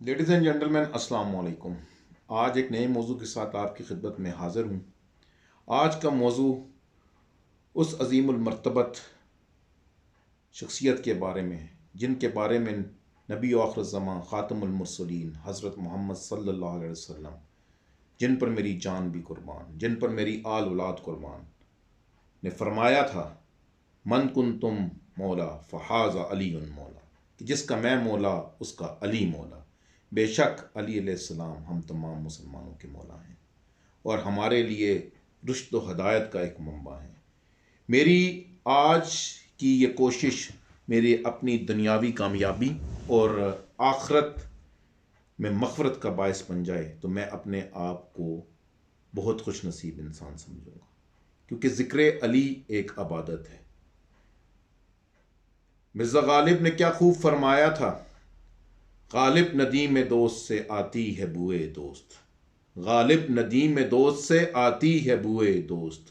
Ladies and gentleman السلام علیکم۔ آج ایک نئے موضوع کے ساتھ آپ کی خدمت میں حاضر ہوں۔ آج کا موضوع اس عظیم المرتبت شخصیت کے بارے میں ہے جن کے بارے میں نبی آخر الزمان خاتم المرسلین حضرت محمد صلی اللہ علیہ وسلم، جن پر میری جان بھی قربان، جن پر میری آل اولاد قربان، نے فرمایا تھا من کن تم مولا فحاظ علی مولا، کہ جس کا میں مولا اس کا علی مولا۔ بے شک علی علیہ السلام ہم تمام مسلمانوں کے مولا ہیں اور ہمارے لیے رشد و ہدایت کا ایک منبع ہے۔ میری آج کی یہ کوشش میری اپنی دنیاوی کامیابی اور آخرت میں مغفرت کا باعث بن جائے تو میں اپنے آپ کو بہت خوش نصیب انسان سمجھوں گا، کیونکہ ذکر علی ایک عبادت ہے۔ مرزا غالب نے کیا خوب فرمایا تھا، غالب ندیم دوست سے آتی ہے بوئے دوست، غالب ندیم دوست سے آتی ہے بوئے دوست،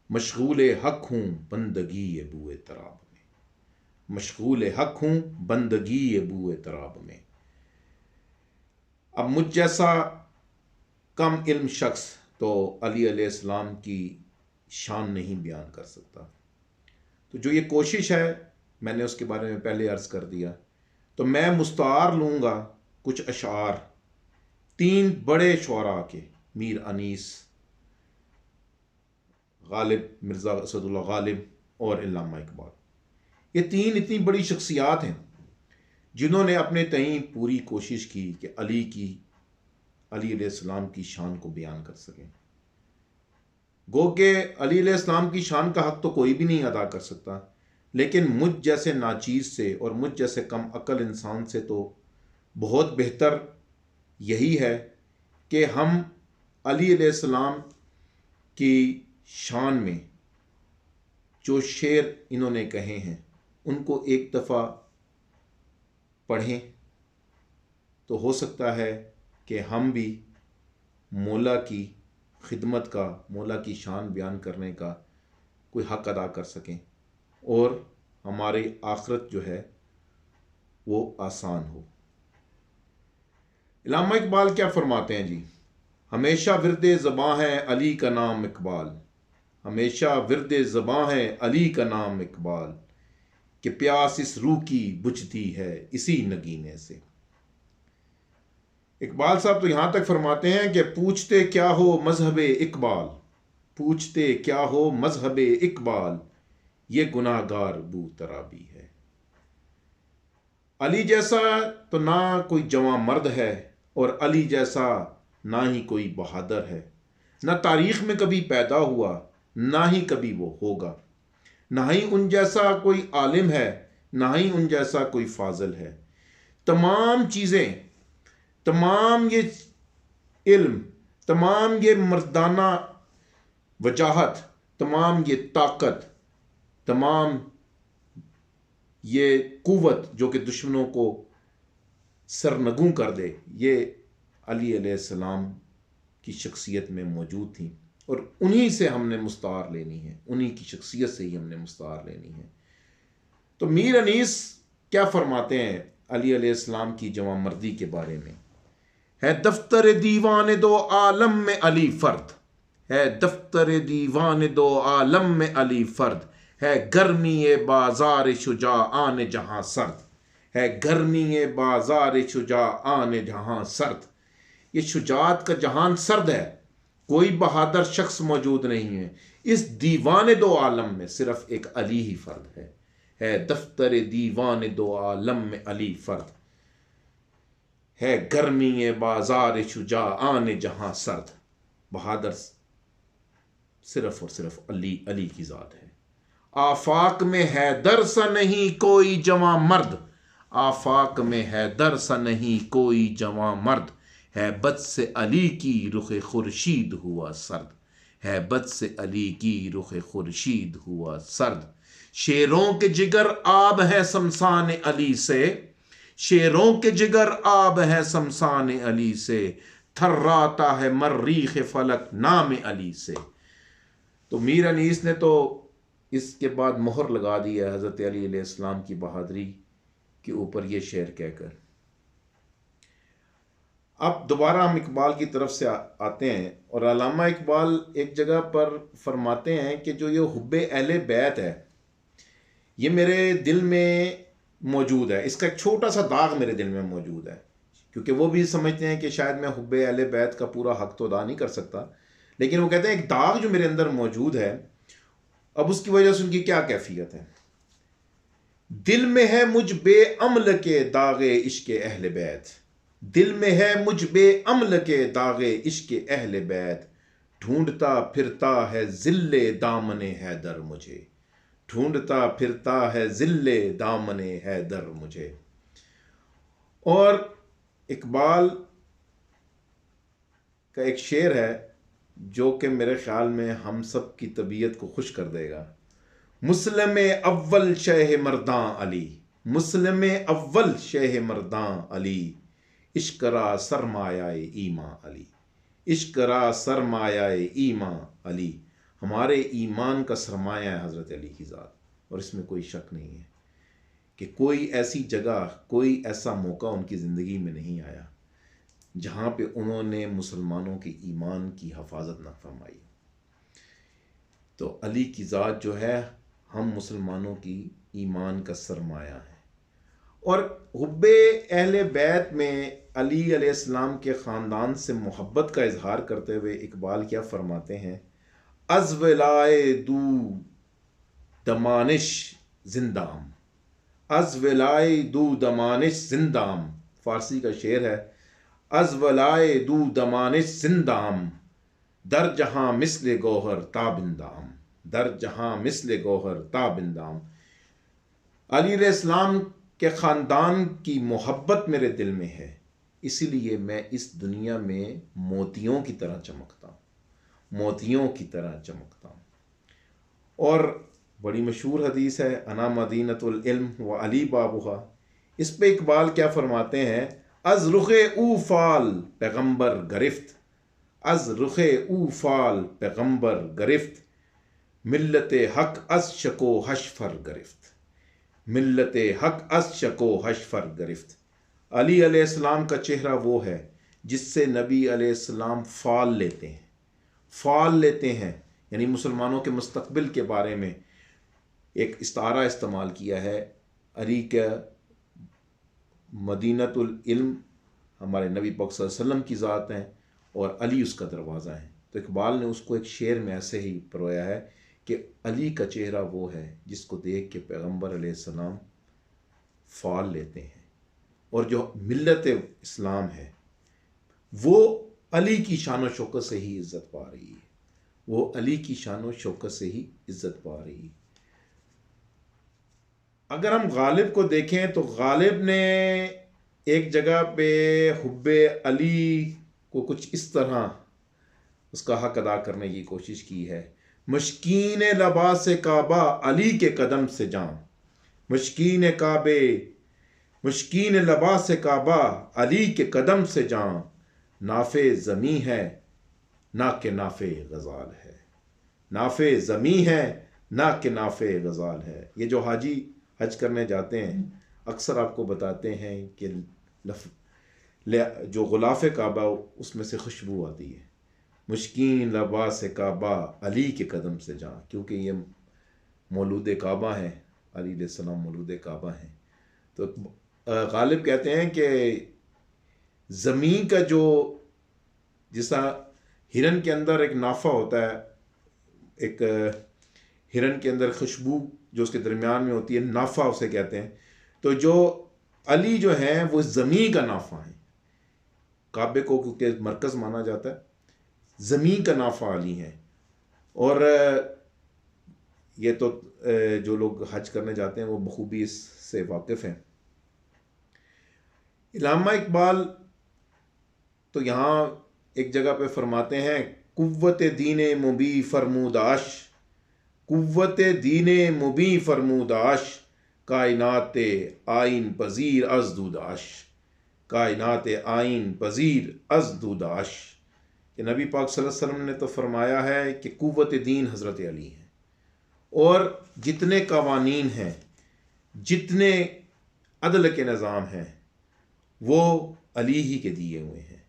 مشغول حق ہوں بندگی بوئے تراب میں، مشغول حق ہوں بندگی بوئے تراب میں۔ اب مجھ جیسا کم علم شخص تو علی علیہ السلام کی شان نہیں بیان کر سکتا، تو جو یہ کوشش ہے میں نے اس کے بارے میں پہلے عرض کر دیا، تو میں مستعار لوں گا کچھ اشعار تین بڑے شعراء کے، میر انیس، غالب مرزا اسد اللہ غالب اور علامہ اقبال۔ یہ تین اتنی بڑی شخصیات ہیں جنہوں نے اپنے تئیں پوری کوشش کی کہ علی علیہ السلام کی شان کو بیان کر سکیں۔ گو کہ علی علیہ السلام کی شان کا حق تو کوئی بھی نہیں ادا کر سکتا، لیکن مجھ جیسے ناچیز سے اور مجھ جیسے کم عقل انسان سے تو بہت بہتر یہی ہے کہ ہم علی علیہ السلام کی شان میں جو شعر انہوں نے کہے ہیں ان کو ایک دفعہ پڑھیں، تو ہو سکتا ہے کہ ہم بھی مولا کی خدمت کا، مولا کی شان بیان کرنے کا کوئی حق ادا کر سکیں اور ہماری آخرت جو ہے وہ آسان ہو۔ علامہ اقبال کیا فرماتے ہیں جی، ہمیشہ ورد زباں ہے علی کا نام اقبال، ہمیشہ ورد زباں ہے علی کا نام اقبال، کہ پیاس اس روح کی بجھتی ہے اسی نگینے سے۔ اقبال صاحب تو یہاں تک فرماتے ہیں کہ پوچھتے کیا ہو مذہب اقبال، پوچھتے کیا ہو مذہب اقبال، یہ گناہ گار بو ترابی ہے۔ علی جیسا تو نہ کوئی جواں مرد ہے اور علی جیسا نہ ہی کوئی بہادر ہے، نہ تاریخ میں کبھی پیدا ہوا نہ ہی کبھی وہ ہوگا، نہ ہی ان جیسا کوئی عالم ہے نہ ہی ان جیسا کوئی فاضل ہے۔ تمام چیزیں، تمام یہ علم، تمام یہ مردانہ وجاہت، تمام یہ طاقت، تمام یہ قوت جو کہ دشمنوں کو سرنگوں کر دے، یہ علی علیہ السلام کی شخصیت میں موجود تھیں اور انہی سے ہم نے مستعار لینی ہے، انہی کی شخصیت سے ہی ہم نے مستعار لینی ہے۔ تو میر انیس کیا فرماتے ہیں علی علیہ السلام کی جواں مردی کے بارے میں، ہے دفتر دیوان دو عالم میں علی فرد، ہے دفتر دیوان دو عالم میں علی فرد، ہے گرمی بازار شجاعان جہاں سرد، ہے گرمی بازار شجاعان جہاں سرد۔ یہ شجاعت کا جہان سرد ہے، کوئی بہادر شخص موجود نہیں ہے، اس دیوان دو عالم میں صرف ایک علی ہی فرد ہے دفتر دیوان دو عالم میں علی فرد، ہے گرمی بازار شجاعان جہاں سرد۔ بہادر صرف اور صرف علی کی ذات ہے۔ آفاق میں حیدر سا نہیں کوئی جواں مرد، آفاق میں حیدر سا نہیں کوئی جواں مرد، ہے بد سے علی کی رخ خورشید ہوا سرد، ہے بد سے علی کی رخ خورشید ہوا سرد۔ شیروں کے جگر آب ہے شمشان علی سے، شیروں کے جگر آب ہے شمشان علی سے، تھراتا ہے مریخ فلک نام علی سے۔ تو میر انیس نے تو اس کے بعد مہر لگا دی ہے حضرت علی علیہ السلام کی بہادری کے اوپر یہ شعر کہہ کر، اب دوبارہ ہم اقبال کی طرف سے آتے ہیں، اور علامہ اقبال ایک جگہ پر فرماتے ہیں کہ جو یہ حب اہل بیت ہے یہ میرے دل میں موجود ہے، اس کا ایک چھوٹا سا داغ میرے دل میں موجود ہے، کیونکہ وہ بھی سمجھتے ہیں کہ شاید میں حب اہل بیت کا پورا حق تو ادا نہیں کر سکتا، لیکن وہ کہتے ہیں ایک داغ جو میرے اندر موجود ہے۔ اب اس کی وجہ سے ان کی کیا کیفیت ہے؟ دل میں ہے مجھ بے عمل کے داغ عشق اہل بیت، دل میں ہے مجھ بے عمل کے داغ عشق اہل بیت، ڈھونڈتا پھرتا ہے ذل دامن حیدر مجھے، ڈھونڈتا پھرتا ہے ذل دامن حیدر مجھے۔ اور اقبال کا ایک شعر ہے جو کہ میرے خیال میں ہم سب کی طبیعت کو خوش کر دے گا۔ مسلم اول شہ مرداں علی، مسلم اول شہ مرداں علی، عشق را سرمایہ ایماں علی، عشق را سرمایہ ایماں علی۔ ہمارے ایمان کا سرمایہ ہے حضرت علی کی ذات، اور اس میں کوئی شک نہیں ہے کہ کوئی ایسی جگہ، کوئی ایسا موقع ان کی زندگی میں نہیں آیا جہاں پہ انہوں نے مسلمانوں کے ایمان کی حفاظت نہ فرمائی۔ تو علی کی ذات جو ہے ہم مسلمانوں کی ایمان کا سرمایہ ہے۔ اور حب اہل بیت میں علی علیہ السلام کے خاندان سے محبت کا اظہار کرتے ہوئے اقبال کیا فرماتے ہیں؟ از ولائے دو دمانش زندام، از ولائے دو دمانش زندام، فارسی کا شعر ہے۔ از ولائے دو دمانش زندام، در جہاں مثل گوہر تابندام، در جہاں مثل گوہر تابندام۔ علی علیہ السلام کے خاندان کی محبت میرے دل میں ہے، اسی لیے میں اس دنیا میں موتیوں کی طرح چمکتا ہوں، موتیوں کی طرح چمکتا ہوں۔ اور بڑی مشہور حدیث ہے، انا مدینۃ العلم و علی بابھا، اس پہ اقبال کیا فرماتے ہیں؟ از رخ او فال پیغمبر گرفت، از رخ او فال پیغمبر گرفت، ملت حق از شک و حشفر گرفت، ملت حق از شک و حشفر گرفت۔ علی علیہ السلام کا چہرہ وہ ہے جس سے نبی علیہ السلام فال لیتے ہیں، فال لیتے ہیں، یعنی مسلمانوں کے مستقبل کے بارے میں ایک استعارہ استعمال کیا ہے۔ علی کا مدینۃ العلم ہمارے نبی پاک صلی اللہ علیہ وسلم کی ذات ہیں، اور علی اس کا دروازہ ہے۔ تو اقبال نے اس کو ایک شعر میں ایسے ہی پرویا ہے کہ علی کا چہرہ وہ ہے جس کو دیکھ کے پیغمبر علیہ السلام فال لیتے ہیں، اور جو ملت اسلام ہے وہ علی کی شان و شوکت سے ہی عزت پا رہی ہے، وہ علی کی شان و شوکت سے ہی عزت پا رہی ہے۔ اگر ہم غالب کو دیکھیں تو غالب نے ایک جگہ پہ حب علی کو کچھ اس طرح اس کا حق ادا کرنے کی کوشش کی ہے۔ مشکین لباس کعبہ علی کے قدم سے جاں، مشکین کعبے، مشکین لباس کعبہ علی کے قدم سے جاں، نافع زمیں ہے نہ کہ نافع غزال ہے، نافع زمیں ہے نہ کہ نافع غزال ہے۔ یہ جو حاجی حج کرنے جاتے ہیں اکثر آپ کو بتاتے ہیں کہ جو غلاف کعبہ اس میں سے خوشبو آتی ہے، مشکین لباس کعبہ علی کے قدم سے جاں، کیونکہ یہ مولود کعبہ ہیں، علی علیہ السلام مولود کعبہ ہیں۔ تو غالب کہتے ہیں کہ زمین کا جو جیسا ہرن کے اندر ایک نافع ہوتا ہے، ایک ہرن کے اندر خوشبو جو اس کے درمیان میں ہوتی ہے، نافع اسے کہتے ہیں، تو جو علی جو ہیں وہ زمین کا نافع ہیں، کعبے کو کیونکہ مرکز مانا جاتا ہے، زمین کا نافع علی ہیں۔ اور یہ تو جو لوگ حج کرنے جاتے ہیں وہ بخوبی اس سے واقف ہیں۔ علامہ اقبال تو یہاں ایک جگہ پہ فرماتے ہیں، قوت دین مبی فرموداش، قوت دین مبی فرموداش، کائنات آئین پذیر از دوداش، کائنات آئین پذیر از دوداش۔ کہ نبی پاک صلی اللہ علیہ وسلم نے تو فرمایا ہے کہ قوت دین حضرت علی ہیں، اور جتنے قوانین ہیں، جتنے عدل کے نظام ہیں، وہ علی ہی کے دیے ہوئے ہیں۔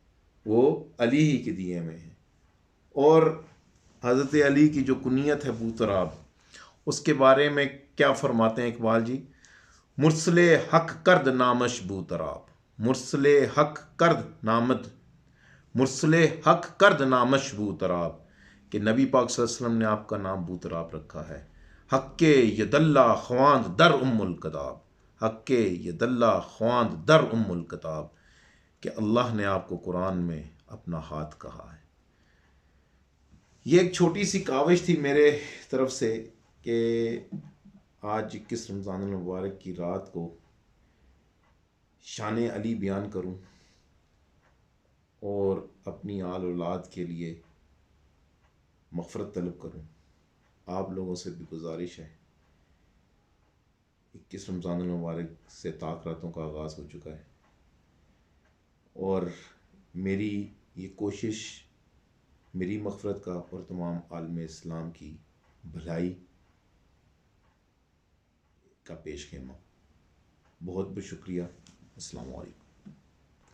وہ علی ہی کے دیے میں ہیں۔ اور حضرت علی کی جو کنیت ہے بو تراب، اس کے بارے میں کیا فرماتے ہیں اقبال جی؟ مرسل حق کرد نامش بو تراب، مرسل حق کرد نامد، مرسل حق کرد نامش بو تراب، کہ نبی پاک صلی اللہ علیہ وسلم نے آپ کا نام بو تراب رکھا ہے۔ حق کے ید اللہ خواند در ام الکتاب، حق کے ید اللہ خواند در ام الکتاب، کہ اللہ نے آپ کو قرآن میں اپنا ہاتھ کہا ہے۔ یہ ایک چھوٹی سی کاوش تھی میرے طرف سے کہ آج 21 رمضان المبارک کی رات کو شان علی بیان کروں اور اپنی آل اولاد کے لیے مغفرت طلب کروں۔ آپ لوگوں سے بھی گزارش ہے، 21 رمضان المبارک سے طاق راتوں کا آغاز ہو چکا ہے، اور میری یہ کوشش میری مغفرت کا اور تمام عالم اسلام کی بھلائی کا پیش خیمہ۔ بہت بہت شکریہ۔ السلام علیکم۔